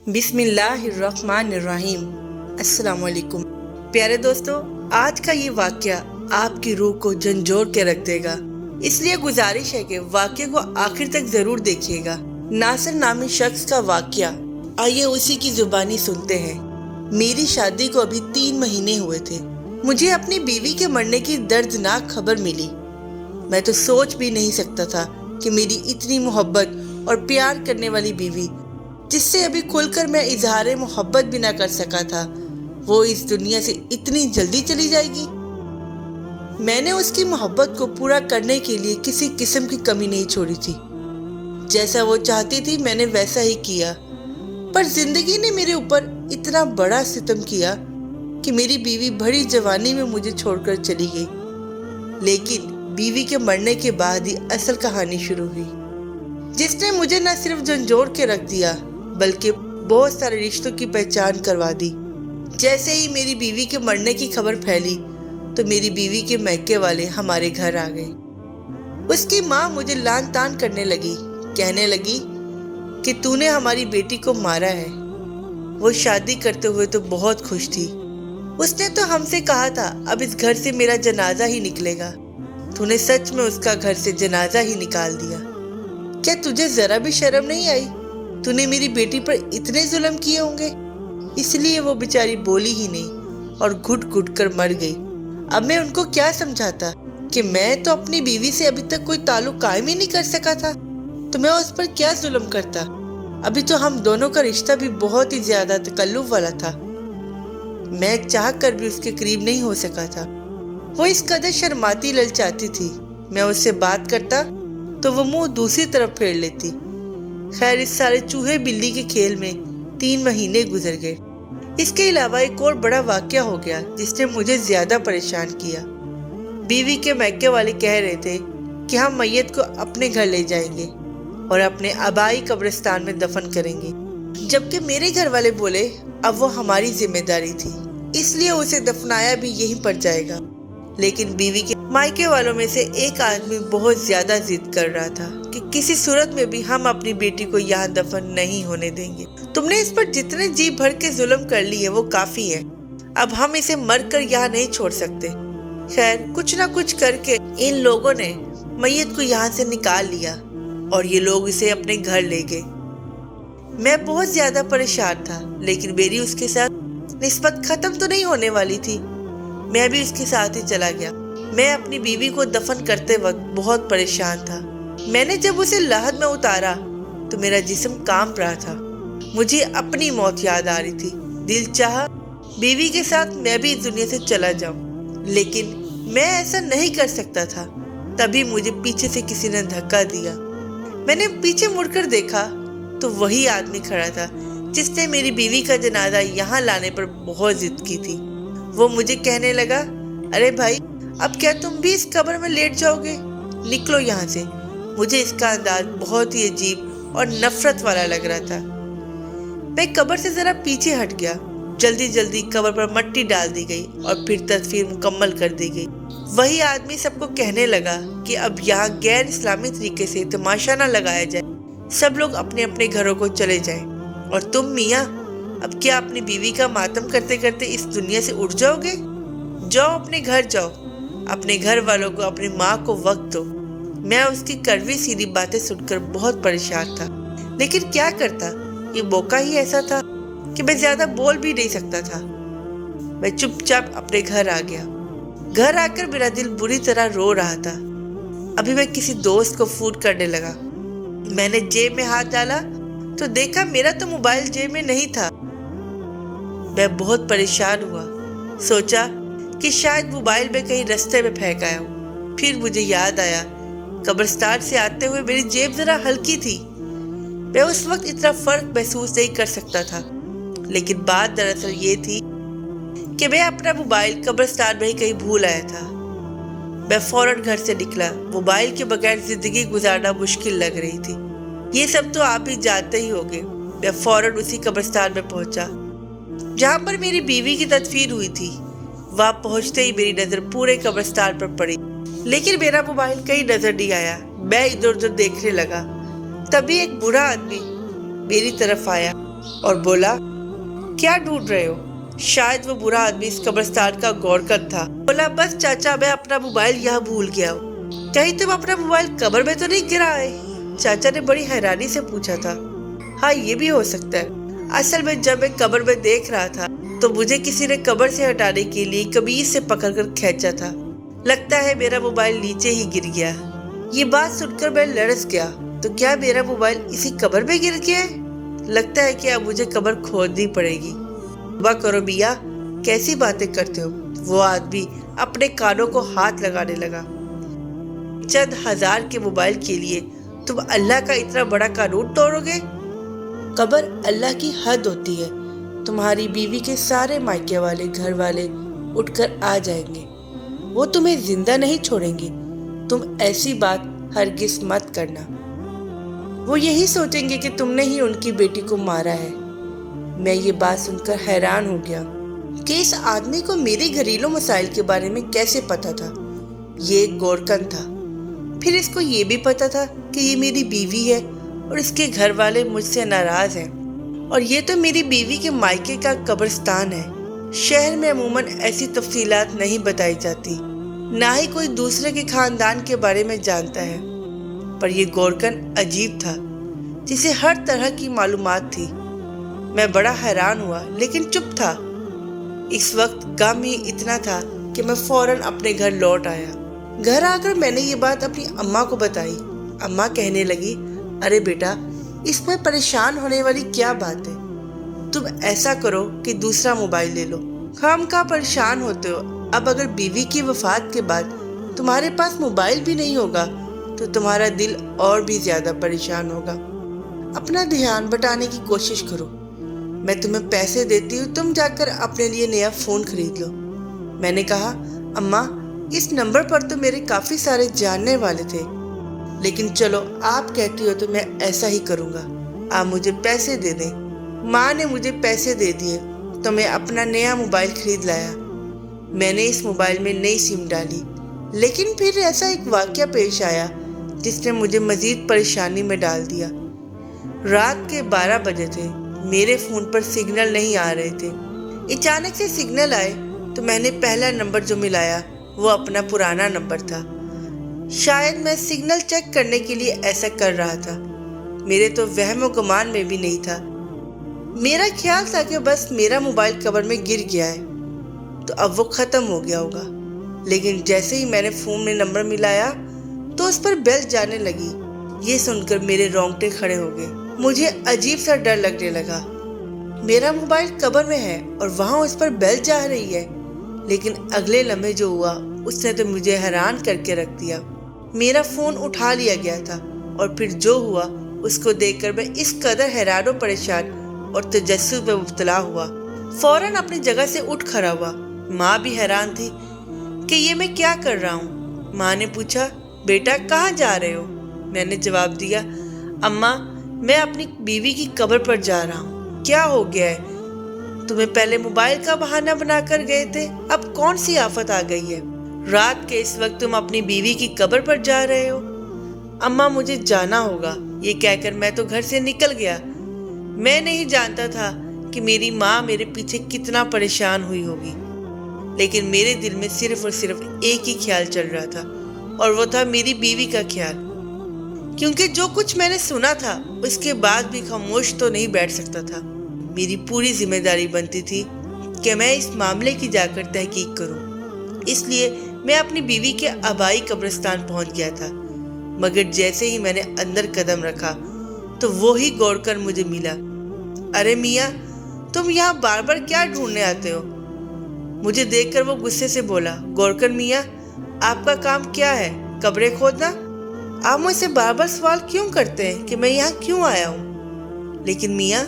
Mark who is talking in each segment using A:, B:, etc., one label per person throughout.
A: بسم اللہ الرحمن الرحیم۔ السلام علیکم پیارے دوستو، آج کا یہ واقعہ آپ کی روح کو جھنجھوڑ کے رکھ دے گا، اس لیے گزارش ہے کہ واقعے کو آخر تک ضرور دیکھیے گا۔ ناصر نامی شخص کا واقعہ، آئیے اسی کی زبانی سنتے ہیں۔ میری شادی کو ابھی 3 مہینے ہوئے تھے، مجھے اپنی بیوی کے مرنے کی دردناک خبر ملی۔ میں تو سوچ بھی نہیں سکتا تھا کہ میری اتنی محبت اور پیار کرنے والی بیوی، جس سے ابھی کھل کر میں اظہار محبت بھی نہ کر سکا تھا، وہ اس دنیا سے اتنی جلدی چلی جائے گی۔ میں نے اس کی محبت کو پورا کرنے کے لیے کسی قسم کی کمی نہیں چھوڑی تھی۔ جیسا وہ چاہتی تھی میں نے ویسا ہی کیا، پر زندگی نے میرے اوپر اتنا بڑا ستم کیا کہ میری بیوی بڑی جوانی میں مجھے چھوڑ کر چلی گئی۔ لیکن بیوی کے مرنے کے بعد ہی اصل کہانی شروع ہوئی، جس نے مجھے نہ صرف جھنجھوڑ کے رکھ دیا بلکہ بہت سارے رشتوں کی پہچان کروا دی۔ جیسے ہی میری بیوی کے مرنے کی خبر پھیلی تو میری بیوی کے میکے والے ہمارے گھر آ گئے۔ اس کی ماں مجھے لان تان کرنے لگی، کہنے لگی کہ تو نے ہماری بیٹی کو مارا ہے۔ وہ شادی کرتے ہوئے تو بہت خوش تھی، اس نے تو ہم سے کہا تھا اب اس گھر سے میرا جنازہ ہی نکلے گا۔ تو نے سچ میں اس کا گھر سے جنازہ ہی نکال دیا۔ کیا تجھے ذرا بھی شرم نہیں آئی؟ تو نے میری بیٹی پر اتنے ظلم کیے ہوں گے۔ اس لیے وہ بیچاری بولی ہی نہیں اور گھٹ گھٹ کر مر گئی۔ اب میں ان کو کیا سمجھاتا کہ میں تو اپنی بیوی سے ابھی تک کوئی تعلق قائم ہی نہیں کر سکا تھا، تو میں اس پر کیا ظلم کرتا؟ ابھی تو ہم دونوں کا رشتہ بھی بہت ہی زیادہ تکلف والا تھا، میں چاہ کر بھی اس کے قریب نہیں ہو سکا تھا۔ وہ اس قدر شرماتی للچاتی تھی، میں اس سے بات کرتا تو وہ منہ دوسری طرف پھیر لیتی۔ خیر، اس سارے چوہے بلی کے کھیل میں 3 مہینے گزر گئے۔ اس کے علاوہ ایک اور بڑا واقعہ ہو گیا جس نے مجھے زیادہ پریشان کیا۔ بیوی کے میکے والے کہہ رہے تھے کہ ہم میت کو اپنے گھر لے جائیں گے اور اپنے آبائی قبرستان میں دفن کریں گے، جبکہ میرے گھر والے بولے اب وہ ہماری ذمہ داری تھی، اس لیے اسے دفنایا بھی یہیں پر جائے گا۔ لیکن بیوی کے مائکے والوں میں سے ایک آدمی بہت زیادہ ضد کر رہا تھا کہ کسی صورت میں بھی ہم اپنی بیٹی کو یہاں دفن نہیں ہونے دیں گے۔ تم نے اس پر جتنے جی بھر کے ظلم کر لی ہے وہ کافی ہے، اب ہم اسے مر کر یہاں نہیں چھوڑ سکتے۔ خیر، کچھ نہ کچھ کر کے ان لوگوں نے میت کو یہاں سے نکال لیا اور یہ لوگ اسے اپنے گھر لے گئے۔ میں بہت زیادہ پریشان تھا، لیکن میری اس کے ساتھ نسبت ختم تو نہیں ہونے والی تھی۔ میں بھی اس کے ساتھ ہی چلا گیا۔ میں اپنی بیوی کو دفن کرتے وقت بہت پریشان تھا۔ میں نے جب اسے لحد میں اتارا تو میرا جسم کانپ رہا تھا، مجھے اپنی موت یاد آ رہی تھی۔ دل چاہا بیوی کے ساتھ میں بھی اس دنیا سے چلا جاؤں، لیکن میں ایسا نہیں کر سکتا تھا۔ تبھی مجھے پیچھے سے کسی نے دھکا دیا۔ میں نے پیچھے مڑ کر دیکھا تو وہی آدمی کھڑا تھا جس نے میری بیوی کا جنازہ یہاں لانے پر بہت ضد کی تھی۔ وہ مجھے کہنے لگا، ارے بھائی، اب کیا تم بھی اس قبر میں لیٹ جاؤ گے؟ نکلو یہاں سے۔ مجھے اس کا انداز بہت ہی عجیب اور نفرت والا لگ رہا تھا۔ میں قبر سے ذرا پیچھے ہٹ گیا۔ جلدی جلدی قبر پر مٹی ڈال دی گئی اور پھر تصویر مکمل کر دی گئی۔ وہی آدمی سب کو کہنے لگا کہ اب یہاں غیر اسلامی طریقے سے تماشا نہ لگایا جائے، سب لوگ اپنے اپنے گھروں کو چلے جائیں، اور تم میاں اب کیا اپنی بیوی کا ماتم کرتے کرتے اس دنیا سے اٹھ جاؤ گے؟ جاؤ اپنے گھر جاؤ، اپنے گھر والوں کو، اپنی ماں کو وقت دو۔ میں اس کی کڑوی سیدھی باتیں سن کر بہت پریشان تھا، لیکن کیا کرتا، یہ موقع ہی ایسا تھا کہ میں زیادہ بول بھی نہیں سکتا تھا۔ میں چپ چاپ اپنے گھر آ گیا۔ گھر آ کر میرا دل بری طرح رو رہا تھا۔ ابھی میں کسی دوست کو فون کرنے لگا۔ میں نے جیب میں ہاتھ ڈالا تو دیکھا میرا تو موبائل جیب میں نہیں تھا۔ میں بہت پریشان ہوا، سوچا کہ شاید موبائل میں کہیں رستے میں پھینک آیا ہوں۔ پھر مجھے یاد آیا قبرستان سے آتے ہوئے میری جیب ذرا ہلکی تھی۔ میں اس وقت اتنا فرق محسوس نہیں کر سکتا تھا، لیکن بات دراصل یہ تھی کہ میں اپنا موبائل قبرستان میں ہی کہیں بھول آیا تھا۔ میں فوراً گھر سے نکلا۔ موبائل کے بغیر زندگی گزارنا مشکل لگ رہی تھی، یہ سب تو آپ ہی جانتے ہی ہوگے۔ میں فوراً اسی قبرستان میں پہنچا جہاں پر میری بیوی کی تدفین ہوئی تھی۔ وہاں پہنچتے ہی میری نظر پورے قبرستان پر پڑی، لیکن میرا موبائل کہیں نظر نہیں آیا۔ میں ادھر ادھر دیکھنے لگا، تبھی ایک بوڑھا آدمی میری طرف آیا اور بولا کیا ڈھونڈ رہے ہو؟ شاید وہ برا آدمی اس قبرستان کا گورکن تھا۔ بولا بس چاچا میں اپنا موبائل یہاں بھول گیا ہوں۔ کہیں تم اپنا موبائل قبر میں تو نہیں گرا ہے؟ چاچا نے بڑی حیرانی سے پوچھا تھا۔ ہاں یہ بھی ہو سکتا ہے، اصل میں جب میں قبر میں دیکھ رہا تھا تو مجھے کسی نے قبر سے ہٹانے کے لیے قمیص سے پکڑ کر کھینچا تھا، لگتا ہے میرا موبائل نیچے ہی گر گیا۔ یہ بات سن کر میں لرز گیا، تو کیا میرا موبائل اسی قبر میں گر گیا ہے؟ لگتا ہے کہ اب مجھے قبر کھودنی پڑے گی۔ توبہ کرو میاں، کیسی باتیں کرتے ہو؟ وہ آدمی اپنے کانوں کو ہاتھ لگانے لگا۔ چند ہزار کے موبائل کے لیے تم اللہ کا اتنا بڑا قانون توڑو گے؟ قبر اللہ کی حد ہوتی ہے، تمہاری بیوی کے سارے مائکے والے گھر والے اٹھ کر آ جائیں گے، وہ تمہیں زندہ نہیں چھوڑیں گے۔ تم ایسی بات ہرگز مت کرنا، وہ یہی سوچیں گے کہ تم نے ہی ان کی بیٹی کو مارا ہے۔ میں یہ بات سن کر حیران ہو گیا کہ اس آدمی کو میرے گھریلو مسائل کے بارے میں کیسے پتا تھا۔ یہ ایک گورکن تھا، پھر اس کو یہ بھی پتا تھا کہ یہ میری بیوی ہے اور اس کے گھر والے مجھ سے ناراض ہیں، اور یہ تو میری بیوی کے مائکے کا قبرستان ہے۔ شہر میں عموماً ایسی تفصیلات نہیں بتائی جاتی، نہ ہی کوئی دوسرے کے خاندان کے بارے میں جانتا ہے، پر یہ گورکن عجیب تھا جسے ہر طرح کی معلومات تھی۔ میں بڑا حیران ہوا لیکن چپ تھا۔ اس وقت غم ہی اتنا تھا کہ میں فوراً اپنے گھر لوٹ آیا۔ گھر آ کر میں نے یہ بات اپنی اماں کو بتائی۔ اماں کہنے لگی، ارے بیٹا اس میں پریشان ہونے والی کیا بات ہے؟ تم ایسا کرو کہ دوسرا موبائل لے لو، خام خواہ پریشان ہوتے ہو۔ اب اگر بیوی کی وفات کے بعد تمہارے پاس موبائل بھی نہیں ہوگا تو تمہارا دل اور بھی زیادہ پریشان ہوگا۔ اپنا دھیان بٹانے کی کوشش کرو، میں تمہیں پیسے دیتی ہوں، تم جا کر اپنے لیے نیا فون خرید لو۔ میں نے کہا، اماں اس نمبر پر تو میرے کافی سارے جاننے والے تھے، لیکن چلو آپ کہتی ہو تو میں ایسا ہی کروں گا، آپ مجھے پیسے دے دیں۔ ماں نے مجھے پیسے دے دیے تو میں اپنا نیا موبائل خرید لایا۔ میں نے اس موبائل میں نئی سم ڈالی، لیکن پھر ایسا ایک واقعہ پیش آیا جس نے مجھے مزید پریشانی میں ڈال دیا۔ رات کے 12 بجے تھے، میرے فون پر سگنل نہیں آ رہے تھے۔ اچانک سے سگنل آئے تو میں نے پہلا نمبر جو ملایا وہ اپنا پرانا نمبر تھا۔ شاید میں سگنل چیک کرنے کے لیے ایسا کر رہا تھا، میرے تو وہم و گمان میں بھی نہیں تھا۔ میرا خیال تھا کہ بس میرا موبائل قبر میں گر گیا ہے تو اب وہ ختم ہو گیا ہوگا، لیکن جیسے ہی میں نے فون میں نمبر ملایا تو اس پر بیل جانے لگی۔ یہ سن کر میرے رونگٹے کھڑے ہو گئے، مجھے عجیب سا ڈر لگنے لگا۔ میرا موبائل قبر میں ہے اور وہاں اس پر بیل جا رہی ہے، لیکن اگلے لمحے جو ہوا اس نے تو مجھے حیران کر کے رکھ دیا۔ میرا فون اٹھا لیا گیا تھا اور پھر جو ہوا اس کو دیکھ کر میں اس قدر حیران و پریشان اور تجسس میں مبتلا ہوا، فوراً اپنی جگہ سے اٹھ کھڑا ہوا۔ ماں بھی حیران تھی کہ یہ میں کیا کر رہا ہوں۔ ماں نے پوچھا، بیٹا کہاں جا رہے ہو؟ میں نے جواب دیا، اماں میں اپنی بیوی کی قبر پر جا رہا ہوں۔ کیا ہو گیا ہے؟ تمہیں پہلے موبائل کا بہانہ بنا کر گئے تھے، اب کون سی آفت آ گئی ہے؟ رات کے اس وقت تم اپنی بیوی کی قبر پر جا رہے ہو؟ اماں مجھے جانا ہوگا، یہ کہہ کر میں تو گھر سے نکل گیا۔ میں نہیں جانتا تھا کہ میری ماں میرے پیچھے کتنا پریشان ہوئی ہوگی، لیکن میرے دل میں صرف اور صرف ایک ہی خیال چل رہا تھا، اور وہ تھا میری بیوی کا خیال، کیونکہ جو کچھ میں نے سنا تھا اس کے بعد بھی خاموش تو نہیں بیٹھ سکتا تھا۔ میری پوری ذمہ داری بنتی تھی کہ میں اس معاملے کی جا کر تحقیق کروں، اس لیے میں اپنی بیوی کے آبائی قبرستان پہنچ گیا تھا۔ مگر جیسے ہی میں نے اندر قدم رکھا تو وہی گورکن مجھے ملا۔ ارے میاں تم یہاں بار بار کیا ڈھونڈنے آتے ہو؟ مجھے دیکھ کر وہ غصے سے بولا، گورکن میاں آپ کا کام کیا ہے؟ قبریں کھودنا؟ آپ مجھ سے بار بار سوال کیوں کرتے ہیں کہ میں یہاں کیوں آیا ہوں؟ لیکن میاں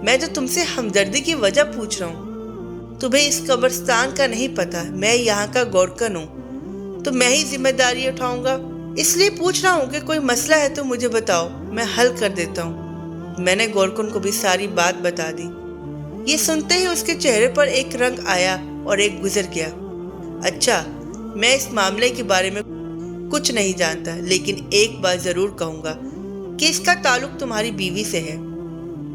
A: میں تو تم سے ہمدردی کی وجہ پوچھ رہا ہوں، تمہیں اس قبرستان کا نہیں پتا، میں یہاں کا گورکن ہوں تو میں ہی ذمہ داری اٹھاؤں گا، اس لیے پوچھ رہا ہوں کہ کوئی مسئلہ ہے تو مجھے بتاؤ، میں حل کر دیتا ہوں۔ میں نے گورکن کو بھی ساری بات بتا دی۔ یہ سنتے ہی اس کے چہرے پر ایک رنگ آیا اور ایک گزر گیا۔ اچھا میں اس معاملے کے بارے میں کچھ نہیں جانتا، لیکن ایک بات ضرور کہوں گا کہ اس کا تعلق تمہاری بیوی سے ہے۔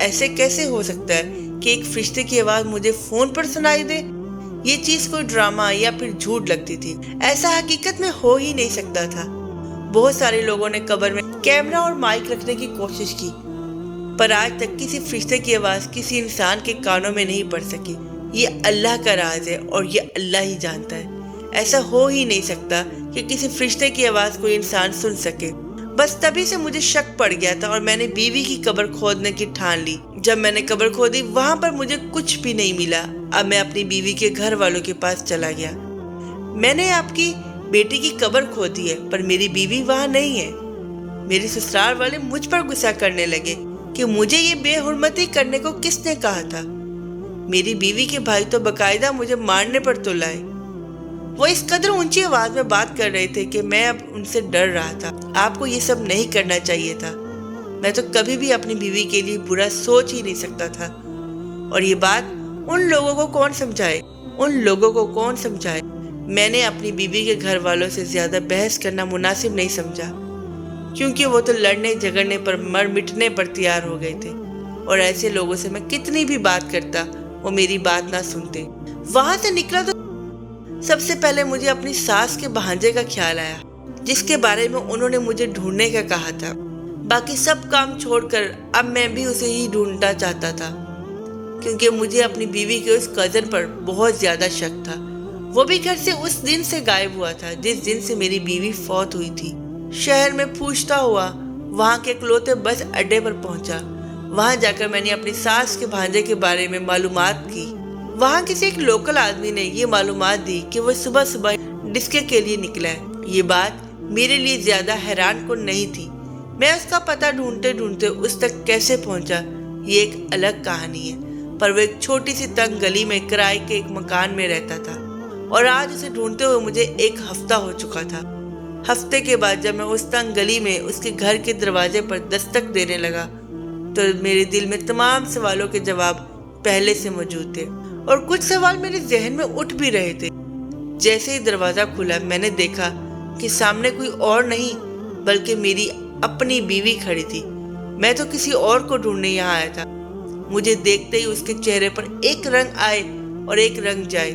A: ایسے کیسے ہو سکتا ہے کہ ایک فرشتے کی آواز مجھے فون پر سنائی دے؟ یہ چیز کوئی ڈرامہ یا پھر جھوٹ لگتی تھی، ایسا حقیقت میں ہو ہی نہیں سکتا تھا۔ بہت سارے لوگوں نے قبر میں کیمرہ اور مائک رکھنے کی کوشش کی، پر آج تک کسی فرشتے کی آواز کسی انسان کے کانوں میں نہیں پڑ سکی۔ یہ اللہ کا راز ہے اور یہ اللہ ہی جانتا ہے۔ ایسا ہو ہی نہیں سکتا کہ کسی فرشتے کی آواز کوئی انسان سن سکے۔ بس تبھی سے مجھے شک پڑ گیا تھا اور میں نے بیوی کی قبر کھودنے کی ٹھان لی۔ جب میں نے قبر کھودی وہاں پر مجھے کچھ بھی نہیں ملا۔ اب میں اپنی بیوی کے گھر والوں کے پاس چلا گیا۔ میں نے آپ کی بیٹی کی قبر کھودی ہے پر میری بیوی وہاں نہیں ہے۔ میری سسرال والے مجھ پر غصہ کرنے لگے کہ مجھے یہ بے حرمتی کرنے کو کس نے کہا تھا۔ میری بیوی کے بھائی تو باقاعدہ مجھے مارنے پر تو لائے۔ وہ اس قدر اونچی آواز میں بات کر رہے تھے کہ میں اب ان سے ڈر رہا تھا۔ آپ کو یہ سب نہیں کرنا چاہیے تھا۔ میں تو کبھی بھی اپنی بیوی کے لیے برا سوچ ہی نہیں سکتا تھا۔ اور یہ بات ان لوگوں کو کون سمجھائے؟ میں نے اپنی بیوی کے گھر والوں سے زیادہ بحث کرنا مناسب نہیں سمجھا، کیونکہ وہ تو لڑنے جھگڑنے پر مر مٹنے پر تیار ہو گئے تھے، اور ایسے لوگوں سے میں کتنی بھی بات کرتا وہ میری بات نہ سنتے۔ وہاں سے نکلا تو سب سے پہلے مجھے اپنی ساس کے بھانجے کا خیال آیا، جس کے بارے میں انہوں نے مجھے ڈھونڈنے کا کہا تھا۔ باقی سب کام چھوڑ کر اب میں بھی اسے ہی ڈھونڈنا چاہتا تھا، کیونکہ مجھے اپنی بیوی کے اس کزن پر بہت زیادہ شک تھا۔ وہ بھی گھر سے اس دن سے غائب ہوا تھا جس دن سے میری بیوی فوت ہوئی تھی۔ شہر میں پوچھتا ہوا وہاں کے اکلوتے بس اڈے پر پہنچا۔ وہاں جا کر میں نے اپنی ساس کے بھانجے کے بارے میں معلومات کی۔ وہاں کسی ایک لوکل آدمی نے یہ معلومات دی کہ وہ صبح صبح ڈسکے کے لیے نکلا ہے۔ یہ بات میرے لیے زیادہ حیران کن نہیں تھی۔ میں اس کا پتہ ڈھونڈتے ڈھونڈتے اس تک کیسے پہنچا یہ ایک الگ کہانی ہے، پر وہ ایک چھوٹی سی تنگ گلی میں کرائے کے ایک مکان میں رہتا تھا، اور آج اسے ڈھونڈتے ہوئے مجھے ایک ہفتہ ہو چکا تھا۔ ہفتے کے بعد جب میں اس تنگ گلی میں اس کے گھر کے دروازے پر دستک دینے لگا تو میرے دل میں تمام سوالوں کے جواب پہلے سے موجود تھے، اور کچھ سوال میرے ذہن میں اٹھ بھی رہے تھے۔ جیسے ہی دروازہ کھلا میں نے دیکھا کہ سامنے کوئی اور نہیں بلکہ میری اپنی بیوی کھڑی تھی۔ میں تو کسی اور کو ڈھونڈنے یہاں آیا تھا۔ مجھے دیکھتے ہی اس کے چہرے پر ایک رنگ آئے اور ایک رنگ جائے۔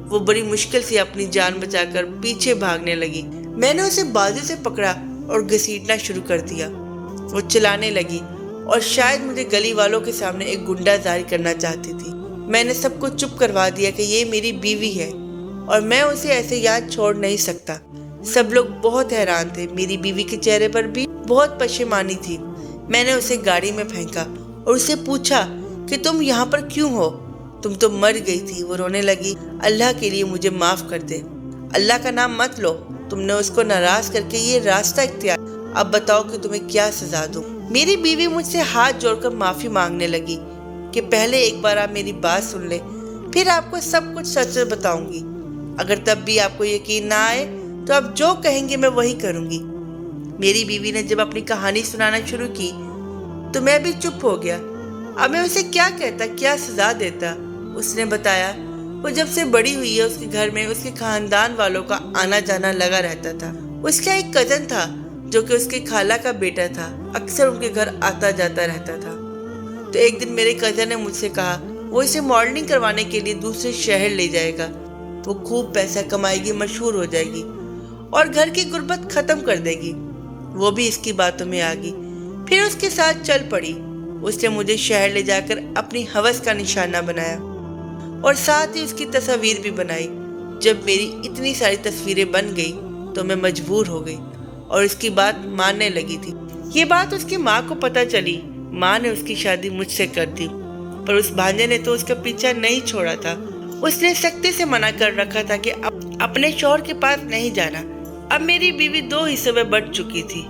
A: وہ بڑی مشکل سے اپنی جان بچا کر پیچھے بھاگنے لگی۔ میں نے اسے بازو سے پکڑا اور گھسیٹنا شروع کر دیا۔ وہ چلانے لگی اور شاید مجھے گلی والوں کے سامنے ایک گنڈا ظاہر کرنا چاہتی تھی۔ میں نے سب کو چپ کروا دیا کہ یہ میری بیوی ہے اور میں اسے ایسے یاد چھوڑ نہیں سکتا۔ سب لوگ بہت حیران تھے۔ میری بیوی کے چہرے پر بھی بہت پشیمانی تھی۔ میں نے اسے گاڑی میں پھینکا اور اسے پوچھا کہ تم یہاں پر کیوں ہو؟ تم تو مر گئی تھی۔ وہ رونے لگی۔ اللہ کے لیے مجھے معاف کر دے، اللہ کا نام مت لو، تم نے اس کو ناراض کر کے یہ راستہ اختیار، اب بتاؤ کہ تمہیں کیا سزا دوں۔ میری بیوی مجھ سے ہاتھ جوڑ کر معافی مانگنے لگی کہ پہلے ایک بار آپ میری بات سن لیں، پھر آپ کو سب کچھ سچ بتاؤں گی۔ اگر تب بھی آپ کو یقین نہ آئے تو آپ جو کہیں گے میں وہی کروں گی۔ میری بیوی نے جب اپنی کہانی سنانا شروع کی تو میں بھی چپ ہو گیا۔ اب میں اسے کیا کہتا، کیا سزا دیتا؟ اس نے بتایا وہ جب سے بڑی ہوئی ہے اس کے گھر میں اس کے خاندان والوں کا آنا جانا لگا رہتا تھا۔ اس کا ایک کزن تھا جو کہ اس کی خالہ کا بیٹا تھا، اکثر ان کے گھر آتا جاتا رہتا تھا۔ تو ایک دن میرے کزن نے مجھ سے کہا وہ اسے ماڈلنگ کروانے کے لیے دوسرے شہر لے جائے گا، وہ خوب پیسہ کمائے گی، مشہور ہو جائے گی اور گھر کی غربت ختم کر دے گی۔ وہ بھی اس کی باتوں میں آ گئی، پھر اس کے ساتھ چل پڑی۔ اس نے مجھے شہر لے جا کر اپنی ہوس کا نشانہ بنایا اور ساتھ ہی اس کی تصاویر بھی بنائی۔ جب میری اتنی ساری تصویریں بن گئی تو میں مجبور ہو گئی اور اس کی بات ماننے لگی تھی۔ یہ بات اس کی ماں کو پتہ چلی۔ ماں نے اس کی شادی مجھ سے کر دی، پر اس بھانجے نے تو اس کا پیچھا نہیں چھوڑا تھا۔ اس نے سختی سے منع کر رکھا تھا کہ اپنے شوہر کے پاس نہیں جانا۔ اب میری بیوی 2 حصوں میں بٹ چکی تھی۔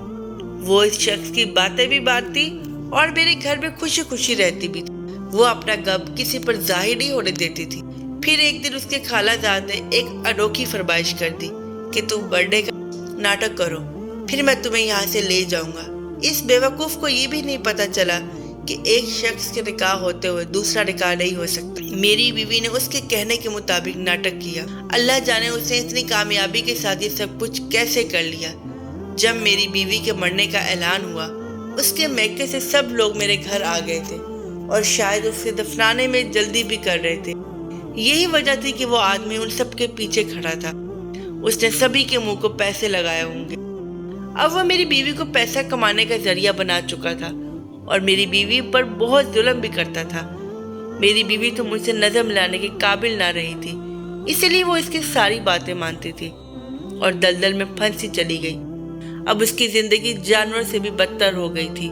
A: وہ اس شخص کی باتیں بھی مانتی اور میرے گھر میں خوشی خوشی رہتی بھی تھی۔ وہ اپنا غم کسی پر ظاہر نہیں ہونے دیتی تھی۔ پھر ایک دن اس کے خالہ جان نے ایک انوکھی فرمائش کر دی کہ تم برتھ ڈے کا ناٹک کرو، پھر میں تمہیں یہاں سے لے جاؤں گا۔ اس بیوقوف کو یہ بھی نہیں پتا چلا کہ ایک شخص کے نکاح ہوتے ہوئے دوسرا نکاح نہیں ہو سکتا۔ میری بیوی نے اس کے کہنے کے مطابق ناٹک کیا۔ اللہ جانے اس نے اتنی کامیابی کے ساتھ یہ سب کچھ کیسے کر لیا۔ جب میری بیوی کے مرنے کا اعلان ہوا اس کے میکے سے سب لوگ میرے گھر آ گئے تھے اور شاید اسے دفنانے میں جلدی بھی کر رہے تھے۔ یہی وجہ تھی کہ وہ آدمی ان سب کے پیچھے کھڑا تھا۔ اس نے سبھی کے منہ کو پیسے لگائے ہوں گے۔ اب وہ میری بیوی کو پیسہ کمانے کا ذریعہ بنا چکا تھا اور میری بیوی پر بہت ظلم بھی کرتا تھا۔ میری بیوی تو مجھ سے نظر ملانے کے قابل نہ رہی تھی، اسی لیے وہ اس کی ساری باتیں مانتی تھی اور دلدل میں پھنسی چلی گئی۔ اب اس کی زندگی جانور سے بھی بدتر ہو گئی تھی۔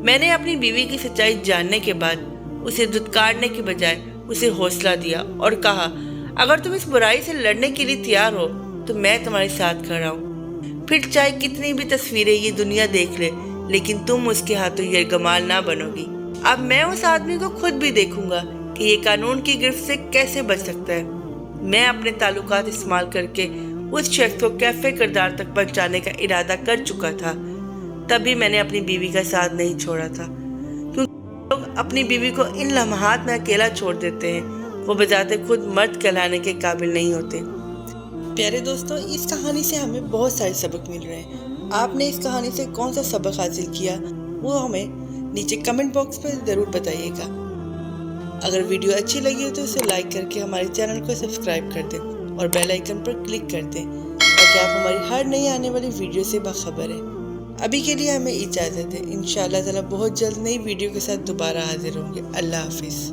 A: میں نے اپنی بیوی کی سچائی جاننے کے بعد اسے دھتکارنے کے بجائے اسے حوصلہ دیا اور کہا، اگر تم اس برائی سے لڑنے کے لیے تیار ہو تو میں تمہارے ساتھ کھڑا ہوں۔ پھر چاہے کتنی بھی تصویریں یہ دنیا دیکھ لے، لیکن تم اس کے ہاتھوں یرغمال نہ بنو گی۔ اب میں اس آدمی کو خود بھی دیکھوں گا کہ یہ قانون کی گرفت سے کیسے بچ سکتا ہے۔ میں اپنے تعلقات استعمال کر کے اس شخص کو کیفے کردار تک پہنچانے کا ارادہ کر چکا تھا۔ تب بھی میں نے اپنی بیوی کا ساتھ نہیں چھوڑا تھا، کیونکہ لوگ اپنی بیوی کو ان لمحات میں اکیلا چھوڑ دیتے ہیں، وہ بذات خود مرد کہلانے کے قابل نہیں ہوتے۔ پیارے دوستو، اس کہانی سے ہمیں بہت سارے سبق مل رہے ہیں۔ آپ نے اس کہانی سے کون سا سبق حاصل کیا وہ ہمیں نیچے کمنٹ باکس میں ضرور بتائیے گا۔ اگر ویڈیو اچھی لگی ہو تو اسے لائک کر کے ہمارے چینل کو سبسکرائب کر دیں اور بیل آئیکن پر کلک کر دیں تاکہ آپ ہماری ہر نئی آنے والی ویڈیو سے باخبر ہیں۔ ابھی کے لیے ہمیں اجازت ہے، انشاءاللہ تعالی بہت جلد نئی ویڈیو کے ساتھ دوبارہ حاضر ہوں گے۔ اللہ حافظ۔